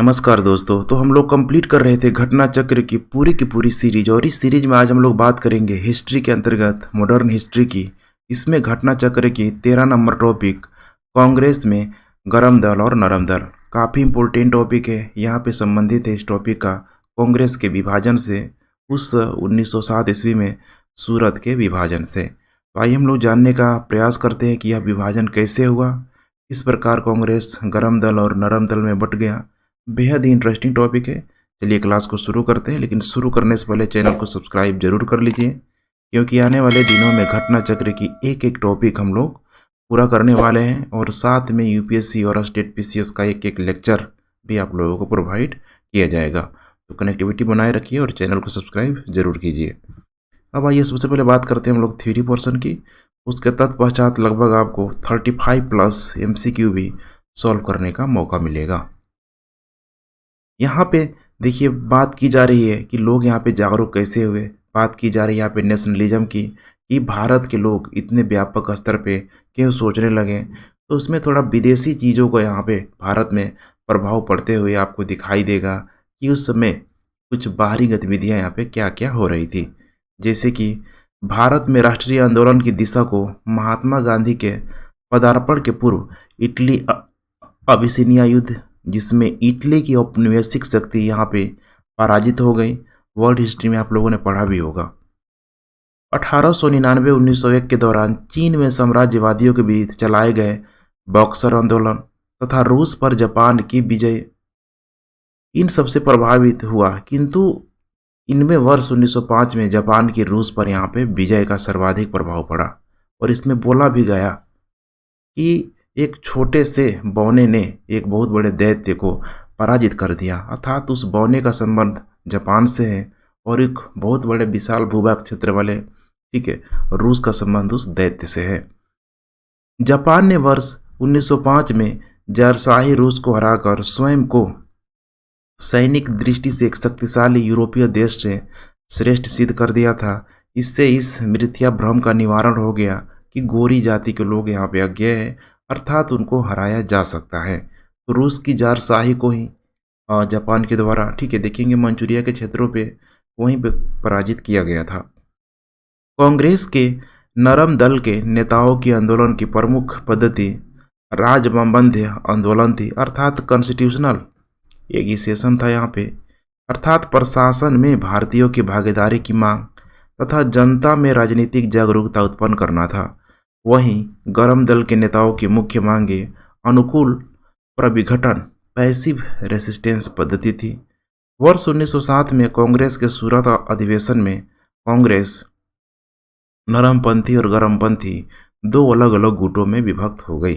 नमस्कार दोस्तों। तो हम लोग कंप्लीट कर रहे थे घटना चक्र की पूरी सीरीज, और इस सीरीज में आज हम लोग बात करेंगे हिस्ट्री के अंतर्गत मॉडर्न हिस्ट्री की। इसमें घटना चक्र की 13 नंबर टॉपिक कांग्रेस में गरम दल और नरम दल। काफ़ी इम्पोर्टेंट टॉपिक है, यहाँ पे संबंधित है इस टॉपिक का कांग्रेस के विभाजन से, उस 1907 ईस्वी में सूरत के विभाजन से। तो आइए हम लोग जानने का प्रयास करते हैं कि यह विभाजन कैसे हुआ, किस प्रकार कांग्रेस गरम दल और नरम दल में बट गया। बेहद ही इंटरेस्टिंग टॉपिक है। चलिए क्लास को शुरू करते हैं, लेकिन शुरू करने से पहले चैनल को सब्सक्राइब जरूर कर लीजिए, क्योंकि आने वाले दिनों में घटना चक्र की एक एक टॉपिक हम लोग पूरा करने वाले हैं, और साथ में यूपीएससी और स्टेट पीसीएस का एक एक लेक्चर भी आप लोगों को प्रोवाइड किया जाएगा। तो कनेक्टिविटी बनाए रखिए और चैनल को सब्सक्राइब जरूर कीजिए। अब आइए सबसे पहले बात करते हैं हम लोग थ्योरी पोर्शन की। उसके तत्पश्चात लगभग आपको 35+ MCQ भी सॉल्व करने का मौका मिलेगा। यहाँ पे देखिए बात की जा रही है कि लोग यहाँ पे जागरूक कैसे हुए। बात की जा रही है यहाँ पे नेशनलिज्म की, कि भारत के लोग इतने व्यापक स्तर पे क्यों सोचने लगे। तो उसमें थोड़ा विदेशी चीज़ों को यहाँ पे भारत में प्रभाव पड़ते हुए आपको दिखाई देगा कि उस समय कुछ बाहरी गतिविधियाँ यहाँ पे क्या क्या हो रही थी। जैसे कि भारत में राष्ट्रीय आंदोलन की दिशा को महात्मा गांधी के पदार्पण के पूर्व इटली अबिसिनिया युद्ध, जिसमें इटली की औपनिवेशिक शक्ति यहाँ पे पराजित हो गई, वर्ल्ड हिस्ट्री में आप लोगों ने पढ़ा भी होगा। 1899-1901 के दौरान चीन में साम्राज्यवादियों के बीच चलाए गए बॉक्सर आंदोलन तथा रूस पर जापान की विजय इन सबसे प्रभावित हुआ, किंतु इनमें वर्ष 1905 में जापान की रूस पर यहाँ पे विजय का सर्वाधिक प्रभाव पड़ा। और इसमें बोला भी गया कि एक छोटे से बौने ने एक बहुत बड़े दैत्य को पराजित कर दिया, अर्थात उस बौने का संबंध जापान से है, और एक बहुत बड़े विशाल भूभाग क्षेत्र वाले रूस का संबंध उस दैत्य से है। जापान ने वर्ष 1905 में जारशाही रूस को हराकर स्वयं को सैनिक दृष्टि से एक शक्तिशाली यूरोपीय देश से श्रेष्ठ सिद्ध कर दिया था। इससे इस मिथ्या भ्रम का निवारण हो गया कि गोरी जाति के लोग यहाँ पे अज्ञेय है, अर्थात उनको हराया जा सकता है। तो रूस की जारशाही को ही जापान के द्वारा देखेंगे मंचूरिया के क्षेत्रों पे वहीं पे पराजित किया गया था। कांग्रेस के नरम दल के नेताओं की आंदोलन की प्रमुख पद्धति राजबंध्य आंदोलन थी, अर्थात कॉन्स्टिट्यूशनल एगिसेशन था यहाँ पे, अर्थात प्रशासन में भारतीयों की भागीदारी की मांग तथा जनता में राजनीतिक जागरूकता उत्पन्न करना था। वहीं गरम दल के नेताओं की मुख्य मांगे अनुकूल प्रविघटन पैसिव रेसिस्टेंस पद्धति थी। वर्ष 1907 में कांग्रेस के सूरत अधिवेशन में कांग्रेस नरमपंथी और गरमपंथी दो अलग अलग गुटों में विभक्त हो गई।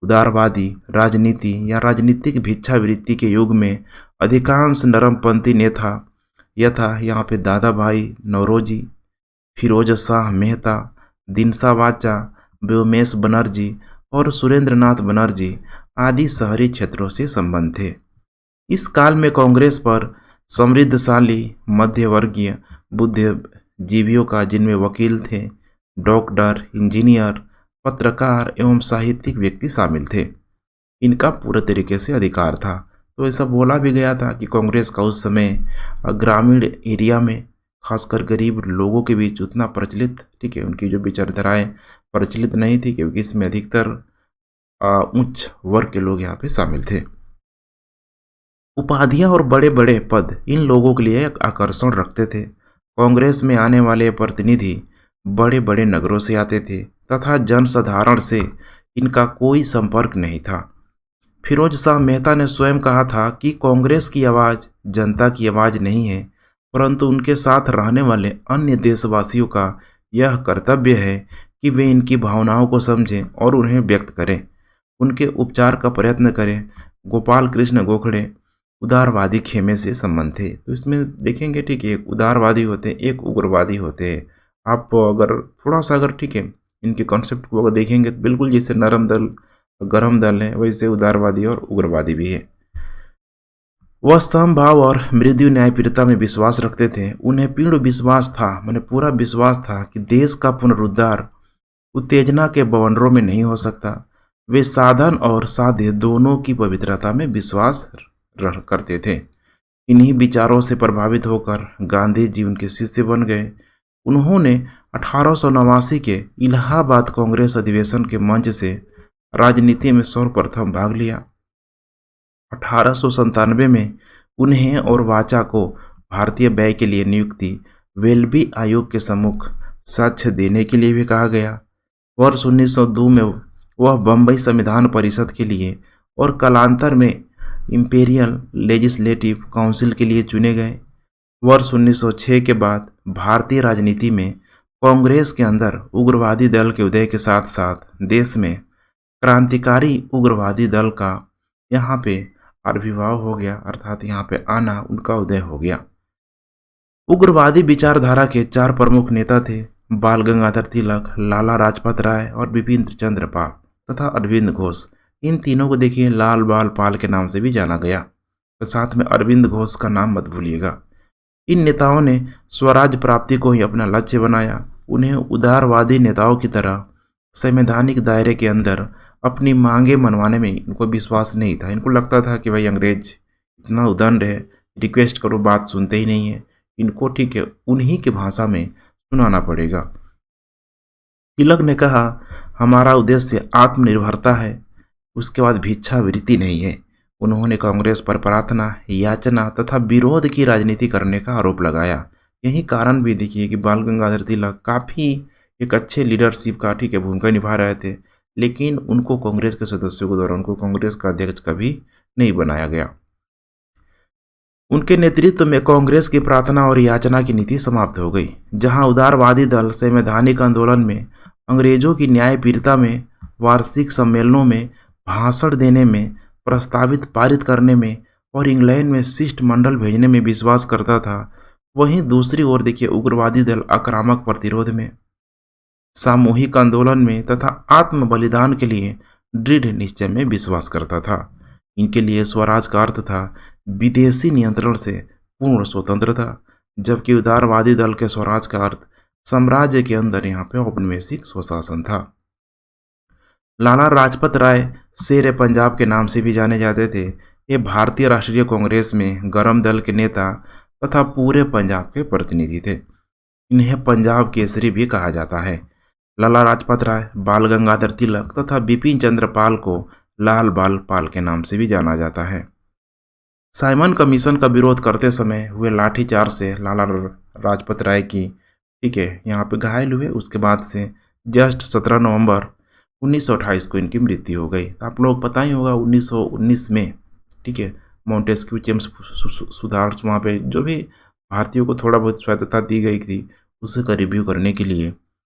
उदारवादी राजनीति या राजनीतिक भिक्षावृत्ति के युग में अधिकांश नरमपंथी नेता यथा यहाँ पे दादा भाई नौरोजी, फिरोज शाह मेहता, दिनसा वाचा, व्योमेश बनर्जी और सुरेंद्रनाथ बनर्जी आदि शहरी क्षेत्रों से संबंध थे। इस काल में कांग्रेस पर समृद्धशाली मध्यवर्गीय बुद्धिजीवियों का, जिनमें वकील थे, डॉक्टर, इंजीनियर, पत्रकार एवं साहित्यिक व्यक्ति शामिल थे, इनका पूरे तरीके से अधिकार था। तो ऐसा बोला भी गया था कि कांग्रेस का उस समय ग्रामीण एरिया में खासकर गरीब लोगों के बीच उतना प्रचलित उनकी जो विचारधाराएं प्रचलित नहीं थी, क्योंकि इसमें अधिकतर उच्च वर्ग के लोग यहाँ पे शामिल थे। उपाधियां और बड़े बड़े पद इन लोगों के लिए एक आकर्षण रखते थे। कांग्रेस में आने वाले प्रतिनिधि बड़े बड़े नगरों से आते थे तथा जनसाधारण से इनका कोई संपर्क नहीं था। फिरोज शाह मेहता ने स्वयं कहा था कि कांग्रेस की आवाज़ जनता की आवाज़ नहीं है, परंतु उनके साथ रहने वाले अन्य देशवासियों का यह कर्तव्य है कि वे इनकी भावनाओं को समझें और उन्हें व्यक्त करें, उनके उपचार का प्रयत्न करें। गोपाल कृष्ण गोखले उदारवादी खेमे से संबंध थे। तो इसमें देखेंगे एक उदारवादी होते हैं, एक उग्रवादी होते हैं। आप अगर थोड़ा सा इनके कॉन्सेप्ट को अगर देखेंगे तो बिल्कुल जैसे नरम दल गरम दल है, वैसे उदारवादी और उग्रवादी भी है। वह समभाव और मृदु न्यायप्रियता में विश्वास रखते थे। उन्हें पूर्ण विश्वास था, मैंने पूरा विश्वास था कि देश का पुनरुद्धार उत्तेजना के बवंडरों में नहीं हो सकता। वे साधन और साध्य दोनों की पवित्रता में विश्वास करते थे। इन्हीं विचारों से प्रभावित होकर गांधी जी उनके शिष्य बन गए। उन्होंने 1889 के इलाहाबाद कांग्रेस अधिवेशन के मंच से राजनीति में सर्वप्रथम भाग लिया। 1897 में उन्हें और वाचा को भारतीय व्यय के लिए नियुक्ति वेल्बी आयोग के सम्मुख साक्ष्य देने के लिए भी कहा गया। वर्ष 1902 में वह बम्बई संविधान परिषद के लिए और कालांतर में इंपीरियल लेजिस्लेटिव काउंसिल के लिए चुने गए। वर्ष 1906 के बाद भारतीय राजनीति में कांग्रेस के अंदर उग्रवादी दल के उदय के साथ साथ देश में क्रांतिकारी उग्रवादी दल का यहाँ पे आविर्भाव हो गया, अर्थात यहाँ पे आना, उनका उदय हो गया। उग्रवादी विचारधारा के 4 प्रमुख नेता थे, बाल गंगाधर तिलक, लाला लाजपत राय और बिपिन चंद्र पाल तथा अरविंद घोष। इन तीनों को देखिए लाल बाल पाल के नाम से भी जाना गया, तो साथ में अरविंद घोष का नाम मत भूलिएगा। इन नेताओं ने स्वराज प्राप्ति को ही अपना लक्ष्य बनाया। उन्हें उदारवादी नेताओं की तरह संवैधानिक दायरे के अंदर अपनी मांगे मनवाने में इनको विश्वास नहीं था। इनको लगता था कि भाई अंग्रेज इतना उदंड है, रिक्वेस्ट करो बात सुनते ही नहीं है, इनको ठीक है उन्हीं की भाषा में सुनाना पड़ेगा। तिलक ने कहा, हमारा उद्देश्य आत्मनिर्भरता है, उसके बाद भिक्षावृत्ति नहीं है। उन्होंने कांग्रेस पर प्रार्थना, याचना तथा विरोध की राजनीति करने का आरोप लगाया। यही कारण भी देखिए कि बाल गंगाधर तिलक काफ़ी एक अच्छे लीडरशिप का ठीक है भूमिका निभा रहे थे, लेकिन उनको कांग्रेस के सदस्यों के द्वारा उनको कांग्रेस का अध्यक्ष कभी नहीं बनाया गया। उनके नेतृत्व में कांग्रेस की प्रार्थना और याचना की नीति समाप्त हो गई, जहां उदारवादी दल संवैधानिक आंदोलन में, अंग्रेजों की न्यायप्रियता में, वार्षिक सम्मेलनों में भाषण देने में, प्रस्तावित पारित करने में और इंग्लैंड में शिष्टमंडल भेजने में विश्वास करता था, वहीं दूसरी ओर देखिए उग्रवादी दल आक्रामक प्रतिरोध में, सामूहिक आंदोलन में तथा आत्म बलिदान के लिए दृढ़ निश्चय में विश्वास करता था। इनके लिए स्वराज का अर्थ था विदेशी नियंत्रण से पूर्ण स्वतंत्रता, जबकि उदारवादी दल के स्वराज का अर्थ साम्राज्य के अंदर यहाँ पे औपनिवेशिक स्वशासन था। लाला लाजपत राय शेर पंजाब के नाम से भी जाने जाते थे। ये भारतीय राष्ट्रीय कांग्रेस में गरम दल के नेता तथा पूरे पंजाब के प्रतिनिधि थे। इन्हें पंजाब केसरी भी कहा जाता है। लाला लाजपत राय, बाल गंगाधर तिलक तथा बिपिन चंद्र पाल को लाल बाल पाल के नाम से भी जाना जाता है। साइमन कमीशन का विरोध करते समय हुए लाठीचार्ज से लाला लाजपत राय की ठीक है यहाँ पे घायल हुए। उसके बाद से जस्ट 17 नवंबर 1928 को इनकी मृत्यु हो गई। तो आप लोग पता ही होगा 1919 में ठीक है मॉन्टेस्क्यू चेम्स सुधार वहाँ पे जो भी भारतीयों को थोड़ा बहुत स्वायत्तता दी गई थी उसे का रिव्यू करने के लिए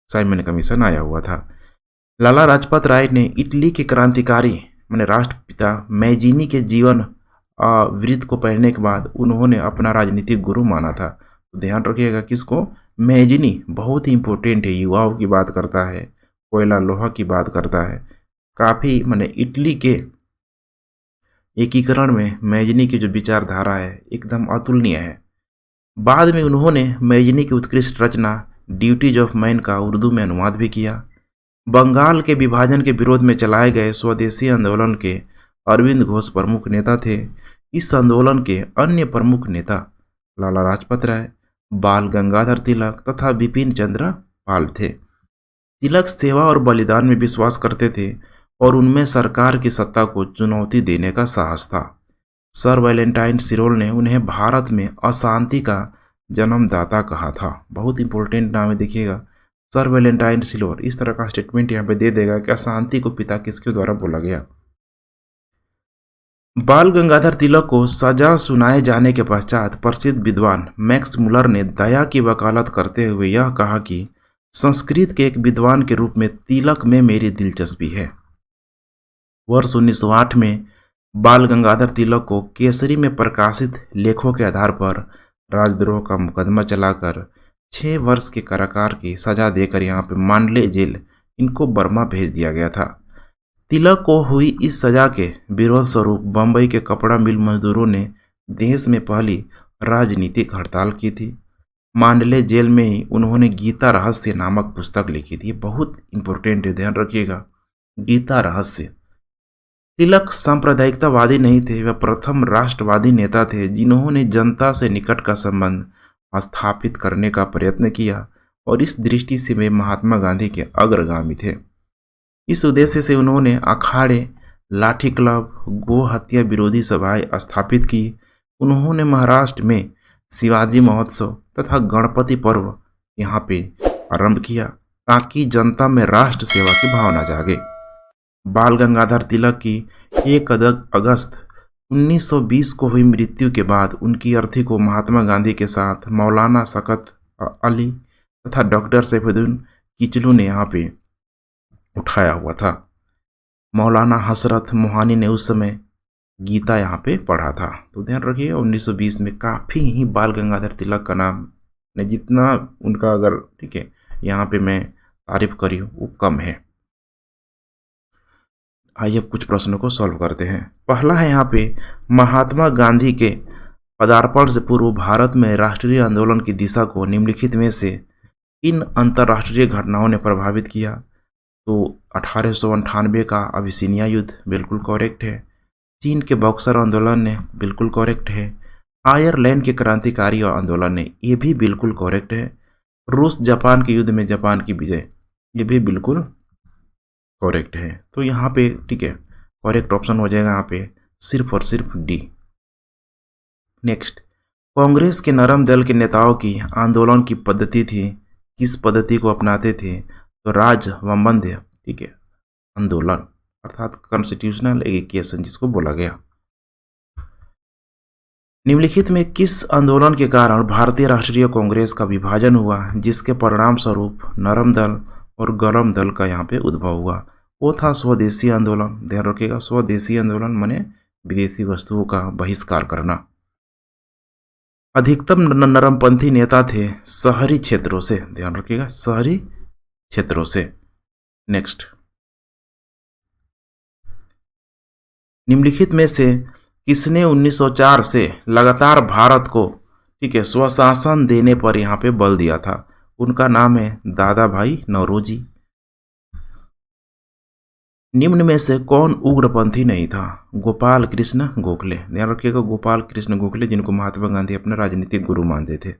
साइमन कमीशन आया हुआ था। लाला लाजपत राय ने इटली के क्रांतिकारी माने राष्ट्रपिता मैजीनी के जीवन वृत्त को पढ़ने के बाद उन्होंने अपना राजनीतिक गुरु माना था। तो ध्यान रखिएगा किसको, मैजीनी, बहुत ही इंपॉर्टेंट है, युवाओं की बात करता है, कोयला लोहा की बात करता है। काफ़ी माने इटली के एकीकरण में मैजीनी की जो विचारधारा है एकदम अतुलनीय है। बाद में उन्होंने मैजीनी की उत्कृष्ट रचना ड्यूटीज ऑफ मैन का उर्दू में अनुवाद भी किया। बंगाल के विभाजन के विरोध में चलाए गए स्वदेशी आंदोलन के अरविंद घोष प्रमुख नेता थे। इस आंदोलन के अन्य प्रमुख नेता लाला लाजपत राय, बाल गंगाधर तिलक तथा बिपिन चंद्र पाल थे। तिलक सेवा और बलिदान में विश्वास करते थे और उनमें सरकार की सत्ता को चुनौती देने का साहस था। सर वैलेंटाइन सिरोल ने उन्हें भारत में अशांति का जन्मदाता कहा था। बहुत इंपॉर्टेंट नाम है, देखिएगा सर वैलेंटाइन सिरोल इस तरह का स्टेटमेंट यहाँ पे दे देगा कि अशांति को पिता किसके द्वारा बोला गया। बाल गंगाधर तिलक को सजा सुनाए जाने के पश्चात प्रसिद्ध विद्वान मैक्स मुलर ने दया की वकालत करते हुए यह कहा कि संस्कृत के एक विद्वान के रूप में तिलक में मेरी दिलचस्पी है। वर्ष 1908 में बाल गंगाधर तिलक को केसरी में प्रकाशित लेखों के आधार पर राजद्रोह का मुकदमा चलाकर 6 वर्ष के कारागार की सजा देकर यहाँ पे मांडले जेल इनको बर्मा भेज दिया गया था। तिलक को हुई इस सजा के विरोध स्वरूप बम्बई के कपड़ा मिल मजदूरों ने देश में पहली राजनीतिक हड़ताल की थी। मांडले जेल में ही उन्होंने गीता रहस्य नामक पुस्तक लिखी थी। बहुत इंपॉर्टेंट है, ध्यान रखिएगा, गीता रहस्य। तिलक सांप्रदायिकतावादी नहीं थे, वह प्रथम राष्ट्रवादी नेता थे जिन्होंने जनता से निकट का संबंध स्थापित करने का प्रयत्न किया और इस दृष्टि से वे महात्मा गांधी के अग्रगामी थे। इस उद्देश्य से उन्होंने अखाड़े, लाठी क्लब, गो हत्या विरोधी सभाएं स्थापित की। उन्होंने महाराष्ट्र में शिवाजी महोत्सव तथा गणपति पर्व यहाँ पे आरंभ किया ताकि जनता में राष्ट्र सेवा की भावना जागे। बाल गंगाधर तिलक की 1 अगस्त 1920 को हुई मृत्यु के बाद उनकी अर्थी को महात्मा गांधी के साथ मौलाना शौकत अली तथा डॉक्टर सैफुद्दीन किचलू ने यहाँ पे उठाया हुआ था। मौलाना हसरत मोहानी ने उस समय गीता यहाँ पे पढ़ा था। तो ध्यान रखिए 1920 में काफ़ी ही बाल गंगाधर तिलक का नाम ने जितना उनका अगर ठीक है यहाँ पे मैं तारीफ करी हूँ वो कम है। आइए अब कुछ प्रश्नों को सॉल्व करते हैं। पहला है यहाँ पे महात्मा गांधी के पदार्पण से पूर्व भारत में राष्ट्रीय आंदोलन की दिशा को निम्नलिखित में से किन अंतर्राष्ट्रीय घटनाओं ने प्रभावित किया? तो 1898 का अबिसिनिया युद्ध बिल्कुल करेक्ट है। चीन के बॉक्सर आंदोलन ने बिल्कुल करेक्ट है। आयरलैंड के क्रांतिकारी आंदोलन ने ये भी बिल्कुल करेक्ट है। रूस जापान के युद्ध में जापान की विजय ये भी बिल्कुल करेक्ट है। तो यहाँ पे ठीक है करेक्ट ऑप्शन हो जाएगा यहाँ पे सिर्फ और सिर्फ डी। नेक्स्ट, कांग्रेस के नरम दल के नेताओं की आंदोलन की पद्धति थी, किस पद्धति को अपनाते थे? तो राजवंबंध्य ठीक है आंदोलन अर्थात कॉन्स्टिट्यूशनल एगिटेशन जिसको बोला गया। निम्नलिखित में किस आंदोलन के कारण भारतीय राष्ट्रीय कांग्रेस का विभाजन हुआ जिसके परिणाम स्वरूप नरम दल और गरम दल का यहाँ पे उद्भव हुआ? वो था स्वदेशी आंदोलन। ध्यान रखिएगा स्वदेशी आंदोलन माने विदेशी वस्तुओं का बहिष्कार करना। अधिकतम नरमपंथी नेता थे शहरी क्षेत्रों से। ध्यान रखिएगा शहरी क्षेत्रों से। नेक्स्ट, निम्नलिखित में से किसने 1904 से लगातार भारत को ठीक है स्वशासन देने पर यहाँ पे बल दिया था? उनका नाम है दादा भाई नौरोजी। निम्न में से कौन उग्रपंथी नहीं था? गोपाल कृष्ण गोखले। ध्यान रखिएगा गोपाल कृष्ण गोखले जिनको महात्मा गांधी अपने राजनीतिक गुरु मानते थे।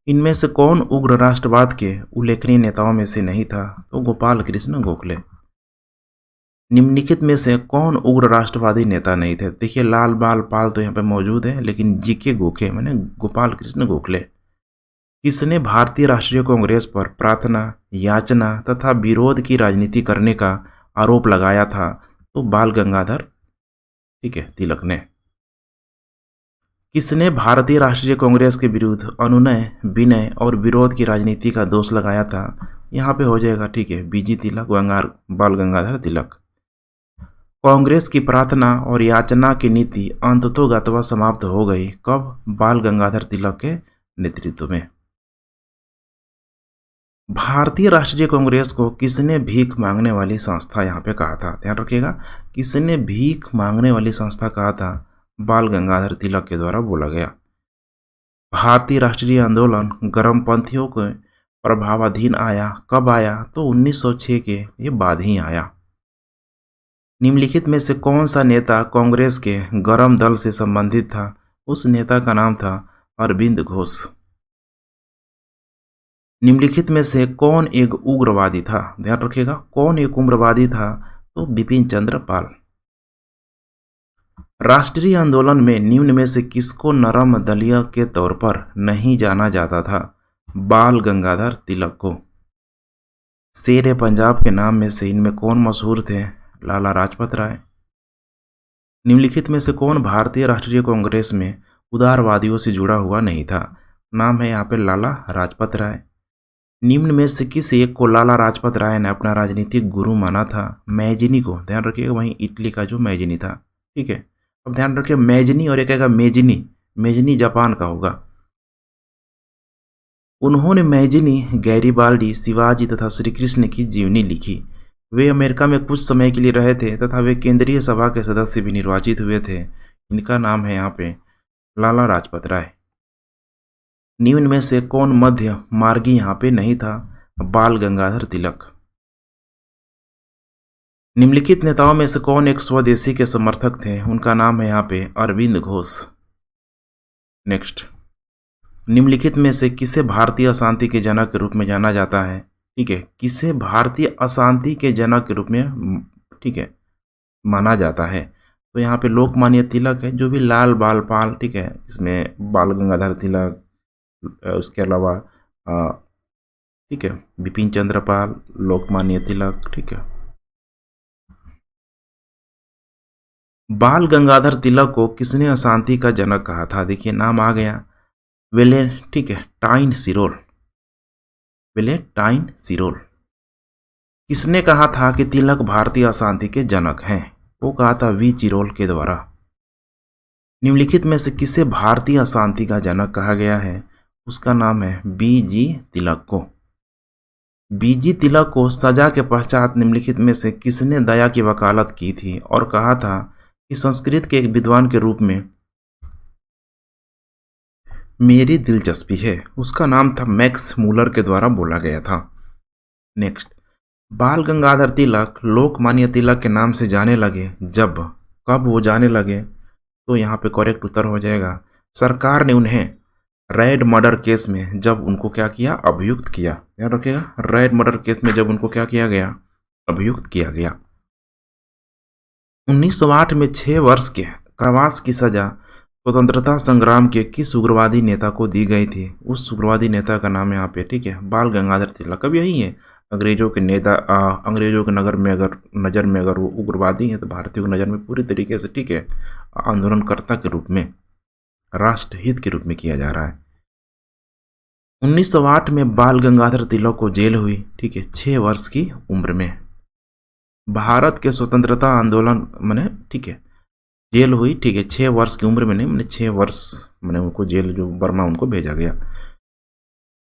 इनमें से कौन उग्र राष्ट्रवाद के उल्लेखनीय नेताओं में से नहीं था? तो गोपाल कृष्ण गोखले। निम्नलिखित में से कौन उग्र राष्ट्रवादी नेता नहीं थे? देखिए लाल बाल पाल तो यहाँ पे मौजूद है लेकिन जीके गोखे मैंने गोपाल कृष्ण गोखले। किसने भारतीय राष्ट्रीय कांग्रेस पर प्रार्थना, याचना तथा विरोध की राजनीति करने का आरोप लगाया था? तो बाल गंगाधर ठीक है तिलक ने। किसने भारतीय राष्ट्रीय कांग्रेस के विरुद्ध अनुनय, विनय और विरोध की राजनीति का दोष लगाया था? यहाँ पे हो जाएगा ठीक है बीजी तिलक, बाल गंगाधर तिलक। कांग्रेस की प्रार्थना और याचना की नीति अंततोगत्वा समाप्त हो गई कब? बाल गंगाधर तिलक के नेतृत्व में। भारतीय राष्ट्रीय कांग्रेस को किसने भीख मांगने वाली संस्था यहाँ पे कहा था? ध्यान रखिएगा किसने भीख मांगने वाली संस्था कहा था? बाल गंगाधर तिलक के द्वारा बोला गया। भारतीय राष्ट्रीय आंदोलन गर्मपंथियों के प्रभावाधीन आया कब आया? तो 1906 के ये बाद ही आया। निम्नलिखित में से कौन सा नेता कांग्रेस के गरम दल से संबंधित था? उस नेता का नाम था अरविंद घोष। निम्नलिखित में से कौन एक उग्रवादी था? ध्यान रखिएगा कौन एक उग्रवादी था? तो बिपिन चंद्र पाल। राष्ट्रीय आंदोलन में निम्न में से किसको नरम दलीय के तौर पर नहीं जाना जाता था? बाल गंगाधर तिलक को। शेर पंजाब के नाम में से इनमें कौन मशहूर थे? लाला लाजपत राय। निम्नलिखित में से कौन भारतीय राष्ट्रीय कांग्रेस में उदारवादियों से जुड़ा हुआ नहीं था? नाम है यहाँ पे लाला लाजपत राय। निम्न में से किस एक को लाला लाजपत राय ने अपना राजनीतिक गुरु माना था? मैजिनी को। ध्यान रखिएगा वहीं इटली का जो मैजिनी था ठीक है। अब ध्यान रखिए मैजिनी और एक आएगा मेजिनी। मेजिनी जापान का होगा। उन्होंने मैजिनी, गैरिबाल्डी, शिवाजी तथा श्री कृष्ण की जीवनी लिखी। वे अमेरिका में कुछ समय के लिए रहे थे तथा वे केंद्रीय सभा के सदस्य भी निर्वाचित हुए थे। इनका नाम है यहाँ पे लाला लाजपत राय। निम्न में से कौन मध्य मार्गी यहाँ पे नहीं था? बाल गंगाधर तिलक। निम्नलिखित नेताओं में से कौन एक स्वदेशी के समर्थक थे? उनका नाम है यहाँ पे अरविंद घोष। नेक्स्ट, निम्नलिखित में से किसे भारतीय अशांति के जनक के रूप में जाना जाता है? ठीक है, किसे भारतीय अशांति के जनक के रूप में ठीक है माना जाता है? तो यहाँ पे लोकमान्य तिलक है, जो भी लाल बाल पाल, ठीक है, इसमें बाल गंगाधर तिलक, उसके अलावा ठीक है बिपिन चंद्र पाल, लोकमान्य तिलक। ठीक है, बाल गंगाधर तिलक को किसने अशांति का जनक कहा था? देखिए नाम आ गया, ठीक है टाइन सिरोल, वेलेंटाइन सिरोल। किसने कहा था कि तिलक भारतीय अशांति के जनक हैं? वो कहा था वी चिरोल के द्वारा। निम्नलिखित में से किसे भारतीय अशांति का जनक कहा गया है? उसका नाम है बीजी तिलक को। बीजी तिलक को सजा के पश्चात निम्नलिखित में से किसने दया की वकालत की थी और कहा था कि संस्कृत के एक विद्वान के रूप में मेरी दिलचस्पी है? उसका नाम था मैक्स मूलर के द्वारा बोला गया था। नेक्स्ट, बाल गंगाधर तिलक लोकमान्य तिलक के नाम से जाने लगे कब वो जाने लगे? तो यहाँ पे करेक्ट उत्तर हो जाएगा, सरकार ने उन्हें रेड मर्डर केस में जब उनको क्या किया? अभियुक्त किया। ध्यान रखिएगा, रेड मर्डर केस में जब उनको क्या किया गया? अभियुक्त किया गया। 1908 में 6 वर्ष के कारावास की सजा स्वतंत्रता संग्राम के किस उग्रवादी नेता को दी गई थी? उस उग्रवादी नेता का नाम यहाँ पे ठीक है बाल गंगाधर तिलक। अब यही है, अंग्रेजों के नेता अंग्रेजों के नज़र में अगर वो उग्रवादी हैं तो भारतीयों की नज़र में पूरी तरीके से ठीक है आंदोलनकर्ता के रूप में, राष्ट्रहित के रूप में किया जा रहा है। 1908 में बाल गंगाधर तिलक को जेल हुई, ठीक है 6 वर्ष की उम्र में। भारत के स्वतंत्रता आंदोलन मैंने ठीक है जेल हुई, ठीक है 6 वर्ष की उम्र में नहीं, मैंने 6 वर्ष मैंने उनको जेल जो बर्मा उनको भेजा गया।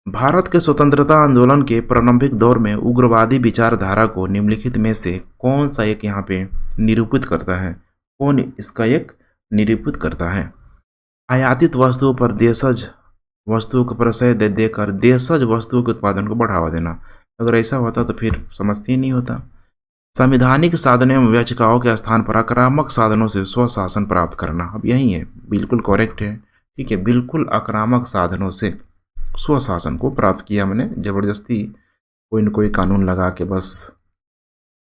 भारत के स्वतंत्रता आंदोलन के प्रारंभिक दौर में उग्रवादी विचारधारा को निम्नलिखित में से कौन सा एक यहाँ पे निरूपित करता है? कौन इसका एक निरूपित करता है? आयातित वस्तुओं पर देशज वस्तुओं को प्रशय देकर देशज वस्तुओं के उत्पादन को बढ़ावा देना। अगर ऐसा होता तो फिर समझते ही नहीं होता। संवैधानिक साधनों एवं याचिकाओं के स्थान पर आक्रामक साधनों से स्वशासन प्राप्त करना। अब यही है, बिल्कुल करेक्ट है, ठीक है बिल्कुल आक्रामक साधनों से स्वशासन को प्राप्त किया। मैंने जबरदस्ती कोई न कोई कानून लगा के बस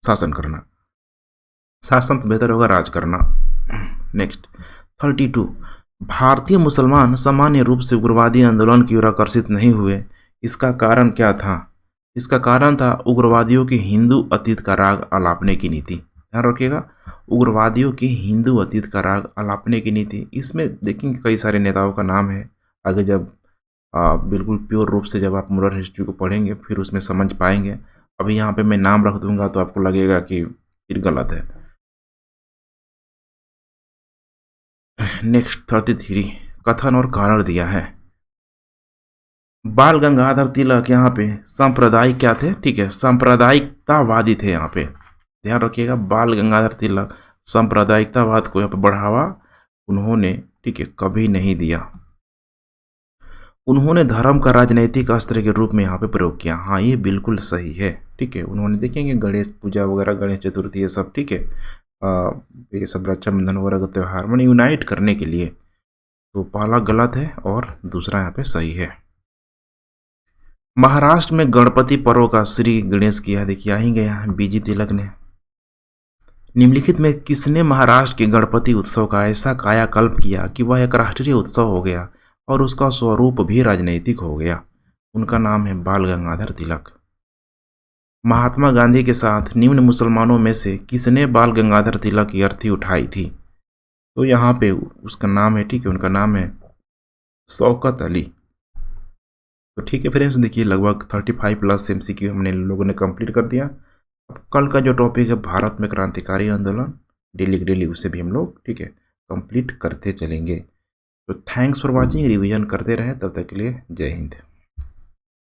शासन करना, शासन से बेहतर होगा राज करना। नेक्स्ट 32, भारतीय मुसलमान सामान्य रूप से उग्रवादी आंदोलन की ओर आकर्षित नहीं हुए, इसका कारण क्या था? इसका कारण था उग्रवादियों की हिंदू अतीत का राग अलापने की नीति। ध्यान रखिएगा, उग्रवादियों की हिंदू अतीत का राग अलापने की नीति। इसमें देखेंगे कई सारे नेताओं का नाम है, आगे जब बिल्कुल प्योर रूप से जब आप मोरल हिस्ट्री को पढ़ेंगे फिर उसमें समझ पाएंगे। अभी यहाँ पे मैं नाम रख दूंगा तो आपको लगेगा कि फिर गलत है। नेक्स्ट 33, कथन और कारण दिया है। बाल गंगाधर तिलक यहाँ पे सांप्रदायिक क्या थे? ठीक है सांप्रदायिकतावादी थे यहाँ पे। ध्यान रखिएगा, बाल गंगाधर तिलक सांप्रदायिकतावाद को यहाँ पे बढ़ावा उन्होंने ठीक है कभी नहीं दिया। उन्होंने धर्म का राजनीतिक अस्त्र के रूप में यहाँ पे प्रयोग किया। हाँ ये बिल्कुल सही है, ठीक है। उन्होंने देखेंगे गणेश पूजा वगैरह, गणेश चतुर्थी ये सब ठीक है ये सब रक्षाबंधन वगैरह का त्यौहार मैंने यूनाइट करने के लिए। तो पहला गलत है और दूसरा यहाँ पे सही है। महाराष्ट्र में गणपति पर्व का श्री गणेश किया, देखिए आ ही गया बीजी तिलक ने। निम्नलिखित में किसने महाराष्ट्र के गणपति उत्सव का ऐसा कायाकल्प किया कि वह एक राष्ट्रीय उत्सव हो गया और उसका स्वरूप भी राजनीतिक हो गया? उनका नाम है बाल गंगाधर तिलक। महात्मा गांधी के साथ निम्न मुसलमानों में से किसने बाल गंगाधर तिलक की अर्थी उठाई थी? तो यहाँ पे उसका नाम है ठीक है उनका नाम है शौकत अली। तो ठीक है फ्रेंड्स, देखिए लगभग 35+ MCQ हमने लोगों ने कंप्लीट कर दिया। अब कल का जो टॉपिक है भारत में क्रांतिकारी आंदोलन, डेली उसे भी हम लोग ठीक है कंप्लीट करते चलेंगे। तो थैंक्स फॉर वॉचिंग, रिवीजन करते रहे, तब तक के लिए जय हिंद।